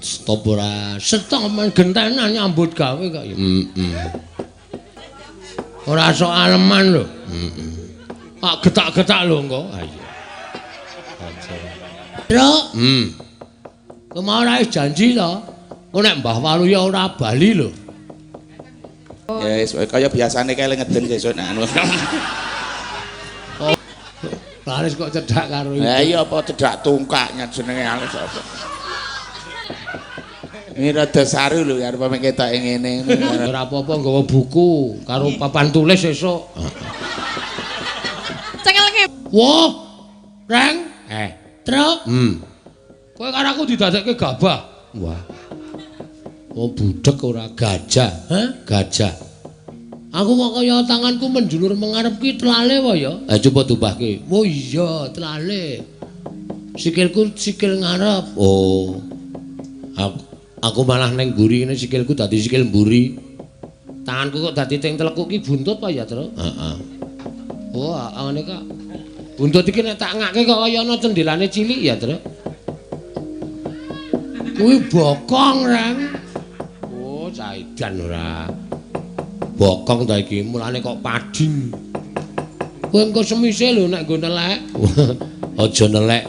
Stop ora. Stop men gentenan nyambut gawe kok ya. Ora sok aleman lho. Pak getak-getak lho engko. Ha iya. Truk. Kemana janji to. Kok nek Mbah Waluya ora bali lho. Ya wis kaya biasane kae ngeden sesuk nek anu. Laris kok cedhak karo iki. Ha iya apa cedhak tungkaknya jenenge alis apa. Ini rada saru lho arep ketoke ngene. Ora apa-apa nggawa buku karo papan tulis sesuk. Cengelke. Wah. Reng. Truk. Kowe karo aku didadekke gabah. Wah. Oh budhek ora gajah, gajah. Aku kok kaya tanganku menjulur mengarep ki telale wae ya. Ha coba tumbahke. Oh iya, telale. Sikilku sikil ngarep. Oh. Aku malah neng mburi ngene sikilku dadi sikil mburi. Tanganku kok dadi teng telekuk ki buntut apa ya, Tru? Heeh. Oh, ngene kok. Buntut iki nek tak ngake kok kaya ana cendelane cilik ya, Tru. Kuwi bokong, Reng. Oh, caidan ora. Bokong ta iki, mulane kok pading. Kowe engko semise lho nek nggo nelek. Aja nelek.